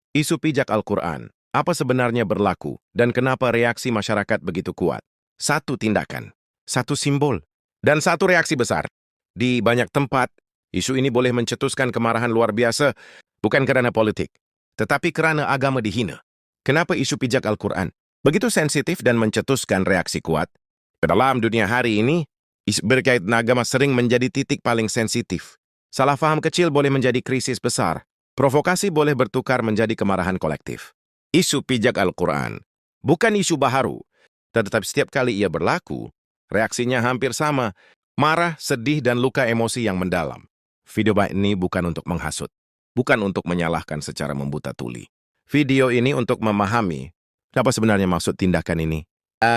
Isu pijak Al-Quran, apa sebenarnya berlaku dan kenapa reaksi masyarakat begitu kuat? Satu tindakan, satu simbol, dan satu reaksi besar. Di banyak tempat, isu ini boleh mencetuskan kemarahan luar biasa, bukan karena politik, tetapi karena agama dihina. Kenapa isu pijak Al-Quran begitu sensitif dan mencetuskan reaksi kuat? Dalam dunia hari ini, isu berkaitan agama sering menjadi titik paling sensitif. Salah faham kecil boleh menjadi krisis besar. Provokasi boleh bertukar menjadi kemarahan kolektif. Isu pijak Al-Quran bukan isu baharu, tetapi setiap kali ia berlaku, reaksinya hampir sama, marah, sedih, dan luka emosi yang mendalam. Video ini bukan untuk menghasut, bukan untuk menyalahkan secara membuta tuli. Video ini untuk memahami apa sebenarnya maksud tindakan ini.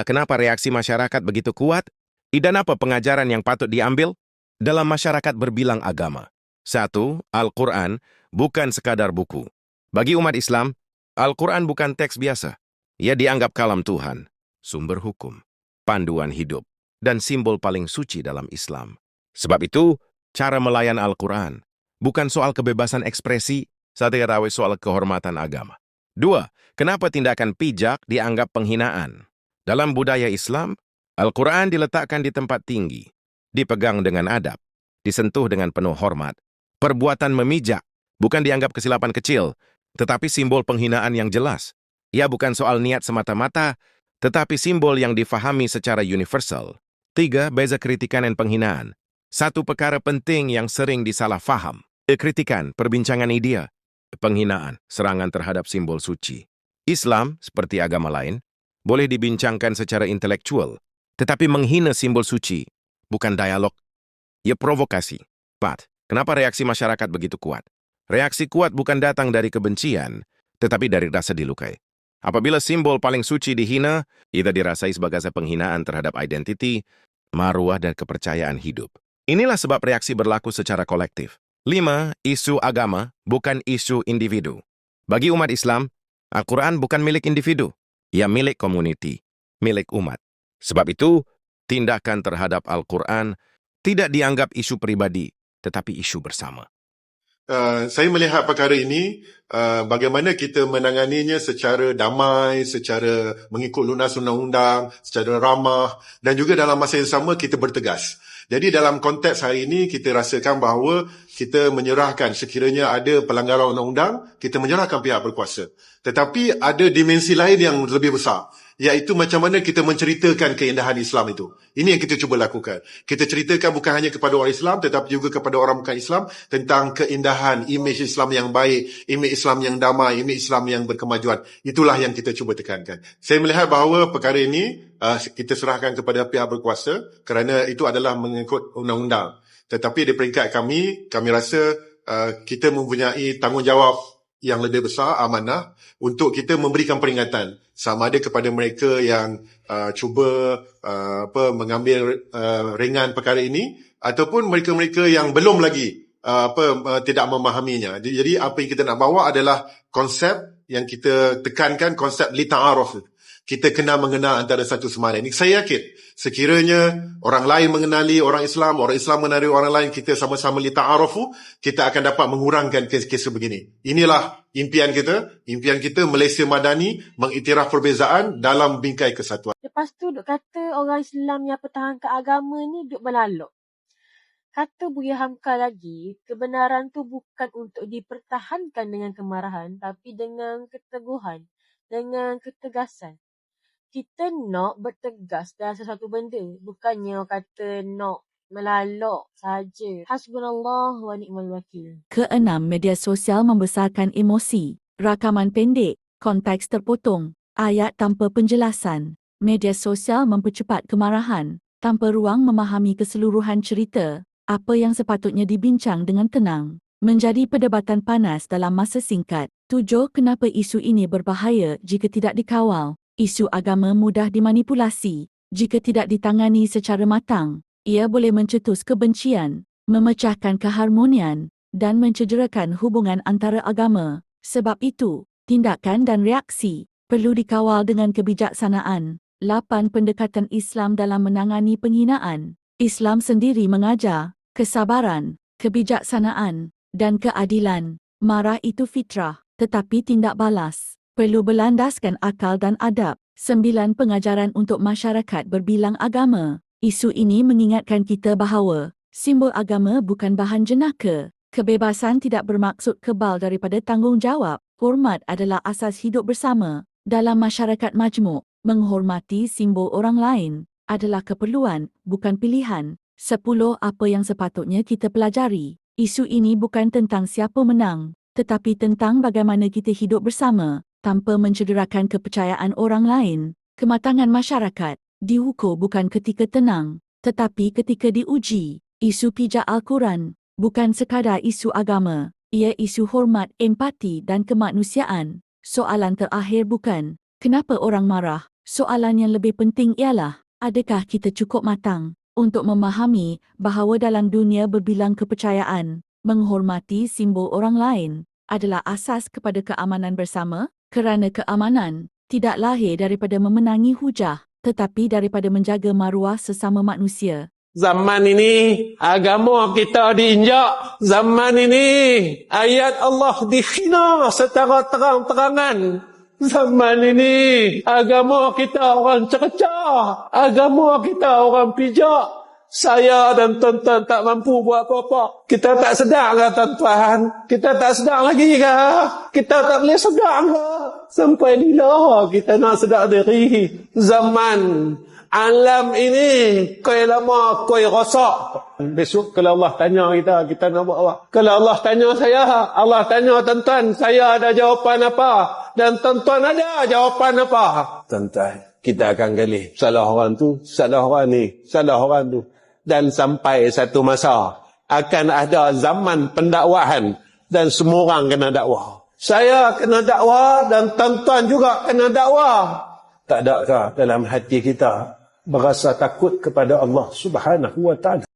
Kenapa reaksi masyarakat begitu kuat? Dan apa pengajaran yang patut diambil dalam masyarakat berbilang agama? 1. Al-Quran bukan sekadar buku. Bagi umat Islam, Al-Quran bukan teks biasa. Ia dianggap kalam Tuhan, sumber hukum, panduan hidup, dan simbol paling suci dalam Islam. Sebab itu, cara melayan Al-Quran bukan soal kebebasan ekspresi, tetapi soal kehormatan agama. 2. Kenapa tindakan pijak dianggap penghinaan? Dalam budaya Islam, Al-Quran diletakkan di tempat tinggi, dipegang dengan adab, disentuh dengan penuh hormat. Perbuatan memijak bukan dianggap kesilapan kecil, tetapi simbol penghinaan yang jelas. Ia bukan soal niat semata-mata, tetapi simbol yang difahami secara universal. 3. Beza kritikan dan penghinaan. Satu perkara penting yang sering disalah faham. Kritikan, perbincangan idea, penghinaan, serangan terhadap simbol suci. Islam, seperti agama lain, boleh dibincangkan secara intelektual, tetapi menghina simbol suci, bukan dialog. Ia provokasi. 4. Kenapa reaksi masyarakat begitu kuat? Reaksi kuat bukan datang dari kebencian, tetapi dari rasa dilukai. Apabila simbol paling suci dihina, ia dirasai sebagai penghinaan terhadap identiti, maruah, dan kepercayaan hidup. Inilah sebab reaksi berlaku secara kolektif. 5. Isu agama bukan isu individu. Bagi umat Islam, Al-Quran bukan milik individu. Ia milik komuniti, milik umat. Sebab itu, tindakan terhadap Al-Quran tidak dianggap isu pribadi, tetapi isu bersama. Saya melihat perkara ini, bagaimana kita menanganinya secara damai, secara mengikut lunas undang-undang, secara ramah, dan juga dalam masa yang sama kita bertegas. Jadi dalam konteks hari ini, kita rasakan bahawa kita menyerahkan, sekiranya ada pelanggaran undang-undang, kita menyerahkan pihak berkuasa. Tetapi ada dimensi lain yang lebih besar, iaitu macam mana kita menceritakan keindahan Islam itu. Ini yang kita cuba lakukan. Kita ceritakan bukan hanya kepada orang Islam, tetapi juga kepada orang bukan Islam tentang keindahan, imej Islam yang baik, imej Islam yang damai, imej Islam yang berkemajuan. Itulah yang kita cuba tekankan. Saya melihat bahawa perkara ini kita serahkan kepada pihak berkuasa kerana itu adalah mengikut undang-undang. Tetapi di peringkat kami rasa kita mempunyai tanggungjawab yang lebih besar, amanah, untuk kita memberikan peringatan sama ada kepada mereka yang cuba mengambil ringan perkara ini, ataupun mereka-mereka yang belum lagi tidak memahaminya. Jadi apa yang kita nak bawa adalah konsep yang kita tekankan, konsep li ta'aruf. Kita kena mengenal antara satu sama lain. Saya yakin sekiranya orang lain mengenali orang Islam mengenali orang lain, kita sama-sama li ta'arufu, kita akan dapat mengurangkan kes-kes begini. Inilah impian kita Malaysia Madani mengiktiraf perbezaan dalam bingkai kesatuan. Lepas tu duk kata orang Islam yang pertahankan agama ni duk berlalok. Kata Buya Hamka lagi, kebenaran tu bukan untuk dipertahankan dengan kemarahan, tapi dengan keteguhan, dengan ketegasan. Kita nak bertegas dalam sesuatu benda. Bukannya orang kata nak melalok saja. Hasbunallah wa ni'mal wakil. Keenam, media sosial membesarkan emosi. Rakaman pendek, konteks terpotong, ayat tanpa penjelasan. Media sosial mempercepat kemarahan tanpa ruang memahami keseluruhan cerita. Apa yang sepatutnya dibincang dengan tenang menjadi perdebatan panas dalam masa singkat. 7. Kenapa isu ini berbahaya jika tidak dikawal? Isu agama mudah dimanipulasi jika tidak ditangani secara matang. Ia boleh mencetus kebencian, memecahkan keharmonian, dan mencederakan hubungan antara agama. Sebab itu, tindakan dan reaksi perlu dikawal dengan kebijaksanaan. 8. Pendekatan Islam dalam menangani penghinaan. Islam sendiri mengajar kesabaran, kebijaksanaan, dan keadilan. Marah itu fitrah, tetapi tindak balas. Perlu berlandaskan akal dan adab. 9. Pengajaran untuk masyarakat berbilang agama. Isu ini mengingatkan kita bahawa simbol agama bukan bahan jenaka. Kebebasan tidak bermaksud kebal daripada tanggungjawab. Hormat adalah asas hidup bersama. Dalam masyarakat majmuk, menghormati simbol orang lain adalah keperluan, bukan pilihan. 10. Apa yang sepatutnya kita pelajari. Isu ini bukan tentang siapa menang, tetapi tentang bagaimana kita hidup bersama tanpa mencederakan kepercayaan orang lain. Kematangan masyarakat diukur bukan ketika tenang, tetapi ketika diuji. Isu pijak Al-Quran bukan sekadar isu agama, ia isu hormat, empati dan kemanusiaan. Soalan terakhir bukan, kenapa orang marah? Soalan yang lebih penting ialah, adakah kita cukup matang untuk memahami bahawa dalam dunia berbilang kepercayaan, menghormati simbol orang lain adalah asas kepada keamanan bersama? Kerana keamanan tidak lahir daripada memenangi hujah, tetapi daripada menjaga maruah sesama manusia. Zaman ini agama kita diinjak. Zaman ini ayat Allah dihina secara terang-terangan. Zaman ini agama kita orang cercah. Agama kita orang pijak. Saya dan tuan-tuan tak mampu buat apa-apa. Kita tak sedar ke tuan-tuan? Kita tak sedar lagi ke? Kita tak boleh sedar ke? Sampai bila kita nak sedar diri? Zaman alam ini koi lama koi rosak. Besok kalau Allah tanya kita nak buat apa? Kalau Allah tanya saya, Allah tanya tuan-tuan, saya ada jawapan apa? Dan tuan-tuan ada jawapan apa? Tuan-tuan, kita akan gali salah orang tu, salah orang ni, salah orang tu. Dan sampai satu masa akan ada zaman pendakwahan dan semua orang kena dakwah. Saya kena dakwah dan tuan-tuan juga kena dakwah. Tak adakah dalam hati kita berasa takut kepada Allah Subhanahu wa taala?